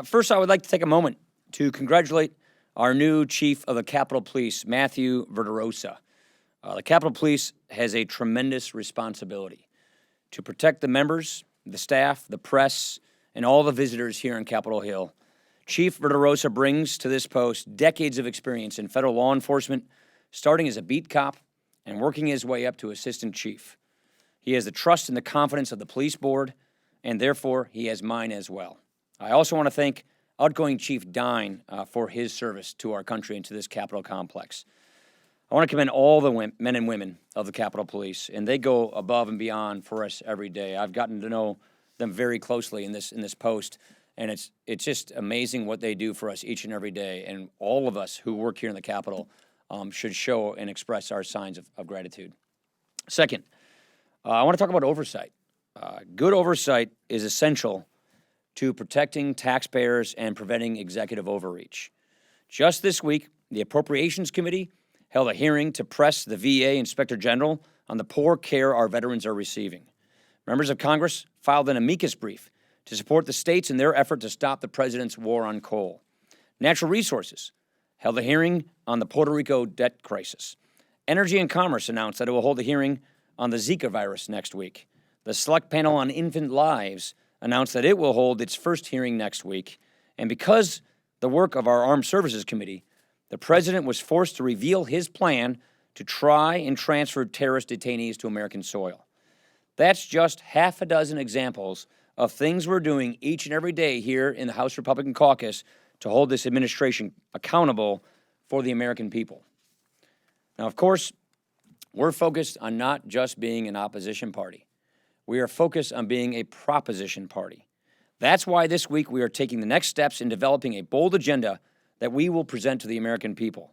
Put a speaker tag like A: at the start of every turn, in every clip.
A: First, I would like to take a moment to congratulate our new chief of the Capitol Police, Matthew Verderosa. The Capitol Police has a tremendous responsibility to protect the members, the staff, the press, and all the visitors here on Capitol Hill. Chief Verderosa brings to this post decades of experience in federal law enforcement, starting as a beat cop and working his way up to assistant chief. He has the trust and the confidence of the police board, and therefore he has mine as well. I also want to thank outgoing Chief Dine for his service to our country and to this Capitol complex. I want to commend all the men and women of the Capitol Police, and they go above and beyond for us every day. I've gotten to know them very closely in this post, and it's just amazing what they do for us each and every day. And all of us who work here in the Capitol should show and express our signs of gratitude. Second, I want to talk about oversight. Good oversight is essential to protecting taxpayers and preventing executive overreach. Just this week, the Appropriations Committee held a hearing to press the VA Inspector General on the poor care our veterans are receiving. Members of Congress filed an amicus brief to support the states in their effort to stop the president's war on coal. Natural Resources held a hearing on the Puerto Rico debt crisis. Energy and Commerce announced that it will hold a hearing on the Zika virus next week. The Select Panel on Infant Lives announced that it will hold its first hearing next week. And because the work of our Armed Services Committee, the president was forced to reveal his plan to try and transfer terrorist detainees to American soil. That's just half a dozen examples of things we're doing each and every day here in the House Republican Caucus to hold this administration accountable for the American people. Now, of course, we're focused on not just being an opposition party. We are focused on being a proposition party. That's why this week we are taking the next steps in developing a bold agenda that we will present to the American people.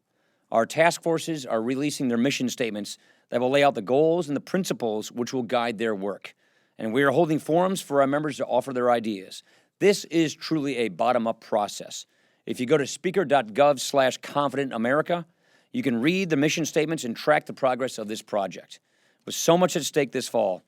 A: Our task forces are releasing their mission statements that will lay out the goals and the principles which will guide their work. And we are holding forums for our members to offer their ideas. This is truly a bottom-up process. If you go to speaker.gov/ConfidentAmerica, you can read the mission statements and track the progress of this project. With so much at stake this fall,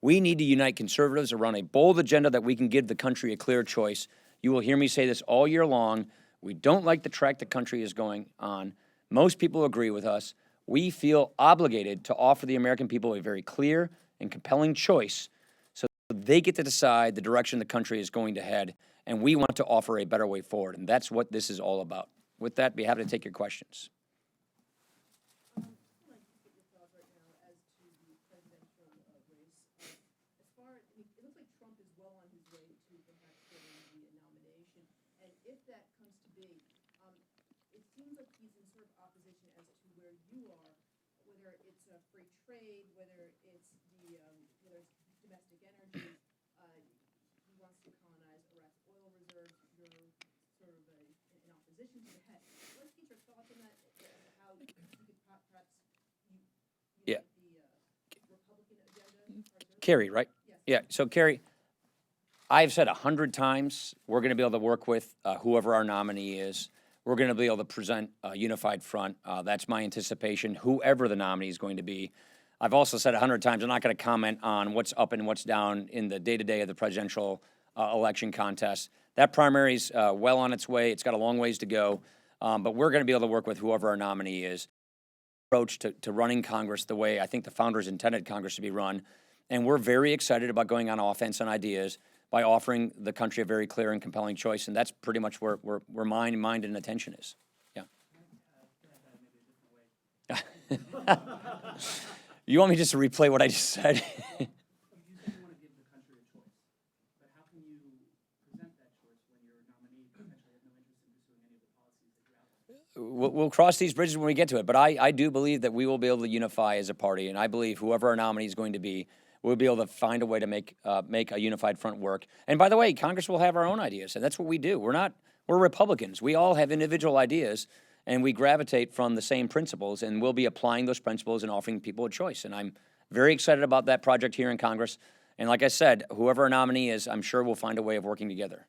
A: we need to unite conservatives around a bold agenda that we can give the country a clear choice. You will hear me say this all year long. We don't like the track the country is going on. Most people agree with us. We feel obligated to offer the American people a very clear and compelling choice so they get to decide the direction the country is going to head, and we want to offer a better way forward, and that's what this is all about. With that, be happy to take your questions.
B: Trade, whether it's domestic energy, he wants to colonize Iraq's oil reserves. You're sort of in opposition to that. Let's get your thoughts on that. How you could perhaps the Republican agenda.
A: Kerry, right?
B: Yes.
A: Yeah. So Kerry, I've said 100 times we're going to be able to work with whoever our nominee is. We're going to be able to present a unified front. That's my anticipation, whoever the nominee is going to be. I've also said 100 times, I'm not going to comment on what's up and what's down in the day-to-day of the presidential election contest. That primary's well on its way. It's got a long ways to go, but we're going to be able to work with whoever our nominee is. Approach to running Congress the way I think the founders intended Congress to be run, and we're very excited about going on offense on ideas by offering the country a very clear and compelling choice, and that's pretty much where my mind and attention is. Yeah. You want me just to replay what I just said?
C: You said you want to give the country a choice, but how can you present that choice when your nominee potentially has no interest in pursuing any of the policies that you outline?
A: We'll cross these bridges when we get to it, but I do believe that we will be able to unify as a party, and I believe whoever our nominee is going to be, we'll be able to find a way to make a unified front work. And by the way, Congress will have our own ideas, and that's what we do. We're Republicans. We all have individual ideas, and we gravitate from the same principles, and we'll be applying those principles and offering people a choice. And I'm very excited about that project here in Congress. And like I said, whoever our nominee is, I'm sure we'll find a way of working together.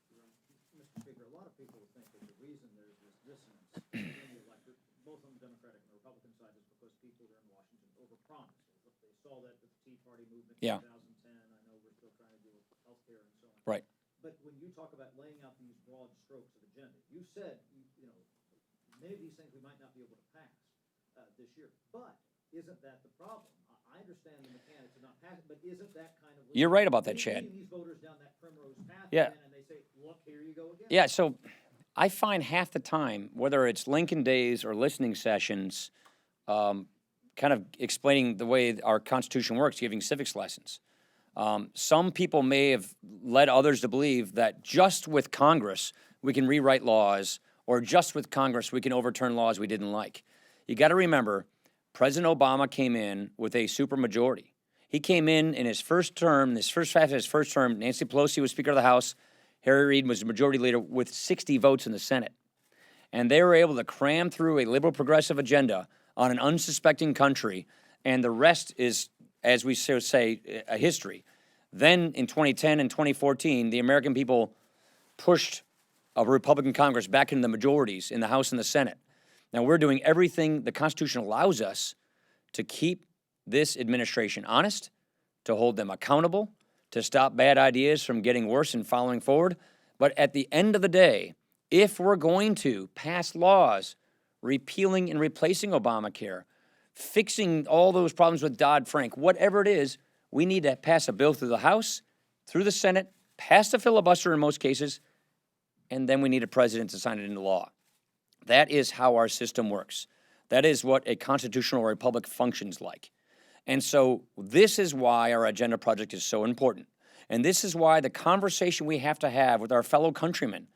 D: Mr. Speaker, a lot of people think that the reason there's this dissonance in the electorate, both on the Democratic and the Republican side, is because people are in Washington overpromised. They saw that with the Tea Party movement in 2010. I know we're still trying to deal with health care and so on.
A: Right.
D: But when you you talk about laying out these broad strokes of agenda. You said, you know, many of these things we might not be able to pass this year, but isn't that the problem? I understand the mechanics of not passing, but isn't that kind of
A: You're right about that, Chad.
D: leading these voters down that primrose path
A: Yeah.
D: again, and they say, look, here you go again.
A: Yeah, so I find half the time, whether it's Lincoln Days or listening sessions, kind of explaining the way our Constitution works, giving civics lessons. Some people may have led others to believe that just with Congress we can rewrite laws, or just with Congress we can overturn laws we didn't like. You got to remember, President Obama came in with a supermajority. He came in his first term, half of his first term, Nancy Pelosi was Speaker of the House, Harry Reid was Majority Leader with 60 votes in the Senate. And they were able to cram through a liberal progressive agenda on an unsuspecting country, and the rest is, as we say, a history. Then in 2010 and 2014, the American people pushed a Republican Congress back into the majorities in the House and the Senate. Now we're doing everything the Constitution allows us to keep this administration honest, to hold them accountable, to stop bad ideas from getting worse and following forward. But at the end of the day, if we're going to pass laws repealing and replacing Obamacare, fixing all those problems with Dodd-Frank, whatever it is, we need to pass a bill through the House, through the Senate, pass the filibuster in most cases, and then we need a president to sign it into law. That is how our system works. That is what a constitutional republic functions like. And so this is why our agenda project is so important. And this is why the conversation we have to have with our fellow countrymen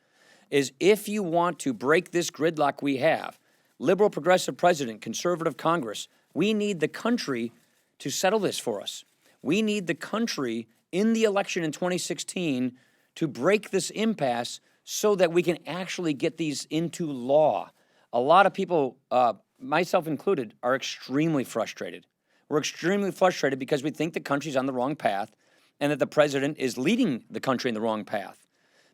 A: is, if you want to break this gridlock we have, liberal progressive president, conservative Congress, we need the country to settle this for us. We need the country in the election in 2016 to break this impasse so that we can actually get these into law. A lot of people, myself included, are extremely frustrated. We're extremely frustrated because we think the country's on the wrong path and that the president is leading the country in the wrong path.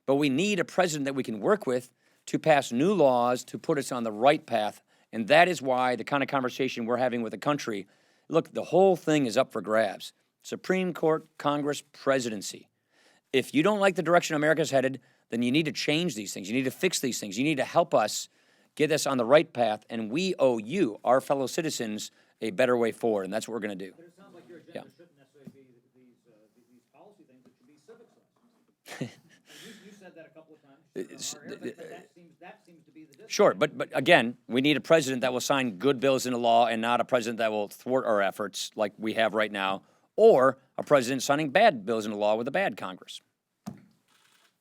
A: But we need a president that we can work with to pass new laws to put us on the right path. And that is why the kind of conversation we're having with the country, look, the whole thing is up for grabs. Supreme Court, Congress, presidency. If you don't like the direction America's headed, then you need to change these things. You need to fix these things. You need to help us get us on the right path. And we owe you, our fellow citizens, a better way forward. And that's what we're going to do.
D: But it sounds like your agenda shouldn't necessarily be these policy things. It should be civics lessons. You said that a couple of times. That seems to be the difference.
A: Sure, but again, we need a president that will sign good bills into law and not a president that will thwart our efforts like we have right now, or a president signing bad bills into law with a bad Congress.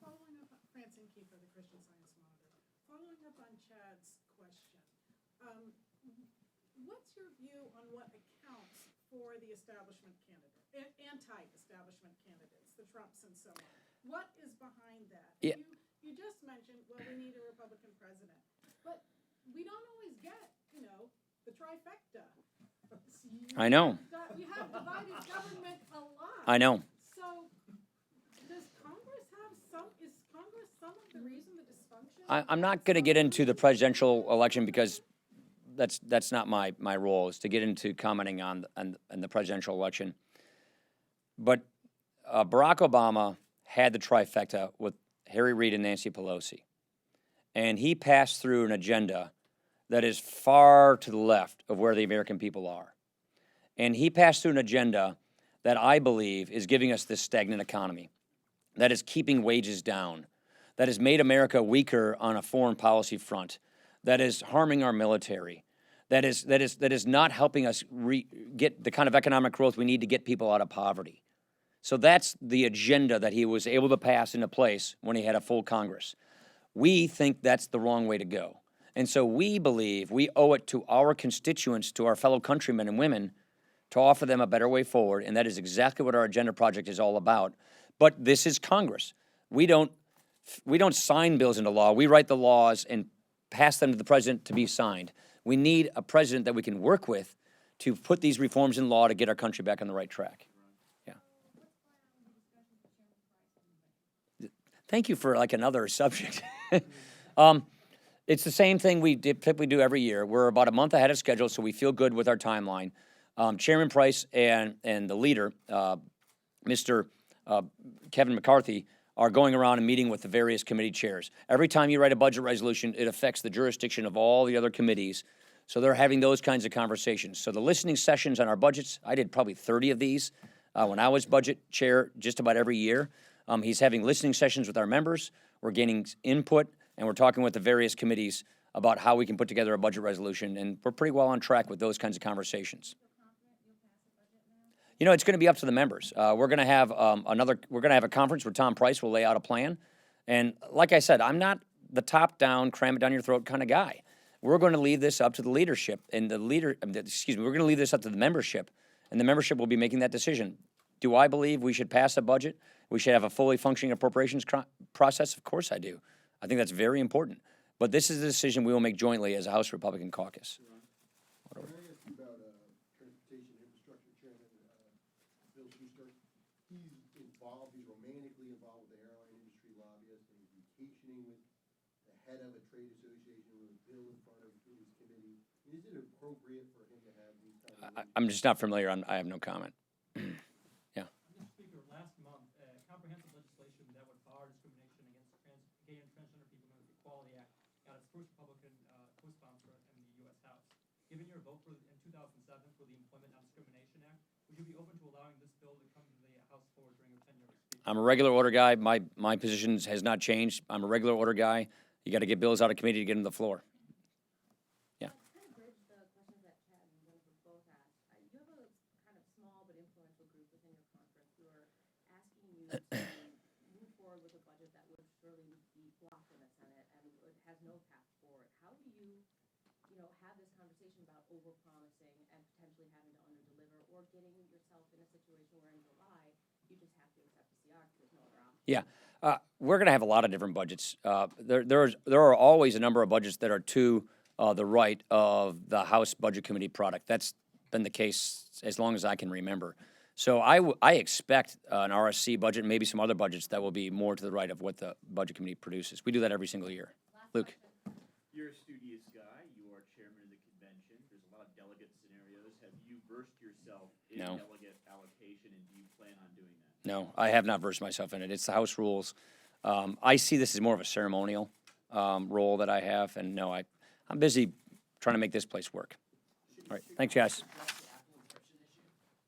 E: Following up, Francine Kiefer, the Christian Science Monitor. Following up on Chad's question, what's your view on what accounts for the establishment candidate, anti-establishment candidates, the Trumps and so on? What is behind that?
A: Yeah.
E: You just mentioned, well, we need a Republican president, but we don't always get, the trifecta.
A: I know.
E: You have divided government a lot.
A: I know.
E: So, does Congress is Congress some of the reason the dysfunction?
A: I'm not going to get into the presidential election because that's not my role, is to get into commenting on the presidential election. But Barack Obama had the trifecta with Harry Reid and Nancy Pelosi. And he passed through an agenda that is far to the left of where the American people are. And he passed through an agenda that I believe is giving us this stagnant economy, that is keeping wages down, that has made America weaker on a foreign policy front, that is harming our military, that is not helping us get the kind of economic growth we need to get people out of poverty. So that's the agenda that he was able to pass into place when he had a full Congress. We think that's the wrong way to go. And so we believe we owe it to our constituents, to our fellow countrymen and women, to offer them a better way forward, and that is exactly what our agenda project is all about. But this is Congress. We don't sign bills into law. We write the laws and pass them to the president to be signed. We need a president that we can work with to put these reforms in law to get our country back on the right track. Yeah. Thank you for like another subject. It's the same thing we typically do every year. We're about a month ahead of schedule, so we feel good with our timeline. Chairman Price and the leader, Mr. Kevin McCarthy, are going around and meeting with the various committee chairs. Every time you write a budget resolution, it affects the jurisdiction of all the other committees. So they're having those kinds of conversations. So the listening sessions on our budgets, I did probably 30 of these when I was budget chair just about every year. He's having listening sessions with our members. We're gaining input, and we're talking with the various committees about how we can put together a budget resolution, and we're pretty well on track with those kinds of conversations. You know, it's going to be up to the members. We're going to have we're going to have a conference where Tom Price will lay out a plan. And like I said, I'm not the top-down, cram it down your throat kind of guy. We're going to leave this up to the leadership and we're going to leave this up to the membership, and the membership will be making that decision. Do I believe we should pass a budget? We should have a fully functioning appropriations process? Of course I do. I think that's very important. But this is a decision we will make jointly as a House Republican caucus.
F: Can I ask you about Transportation Infrastructure Chairman Bill Schuster? He's involved, he's romantically involved with the airline industry lobbyist, and he's vacationing with the head of a trade association with a bill in front of his committee. Is it appropriate for him to have these kind of...
A: I'm just not familiar. I have no comment. Yeah.
C: Mr. Speaker, last month, comprehensive legislation that would bar discrimination against gay and transgender people under the Equality Act got its first Republican co-sponsor in the U.S. House. Given your vote in 2007 for the Employment Non-Discrimination Act, would you be open to allowing this bill to come to the House floor during your tenure as Speaker?
A: I'm a regular order guy. My position has not changed. I'm a regular order guy. You got to get bills out of committee to get them to the floor. Yeah.
B: Kind of bridge the questions that Chad and Jennifer both asked. You have a kind of small but influential group within your conference who are asking you to move forward with a budget that would surely be blocked in the Senate and has no path forward. How do you have this conversation about overpromising and potentially having to underdeliver, or getting yourself in a situation where in July you just have to accept a CR because there's no other option?
A: Yeah. We're going to have a lot of different budgets. There are always a number of budgets that are to the right of the House Budget Committee product. That's been the case as long as I can remember. So I expect an RSC budget and maybe some other budgets that will be more to the right of what the Budget Committee produces. We do that every single year. Luke.
G: You're a studious guy. You are chairman of the convention. There's a lot of delegate scenarios. Have you versed yourself in
A: No.
G: delegate allocation, and do you plan on doing that?
A: No, I have not versed myself in it. It's the House rules. I see this as more of a ceremonial role that I have, and no, I'm busy trying to make this place work. All right, thanks, guys.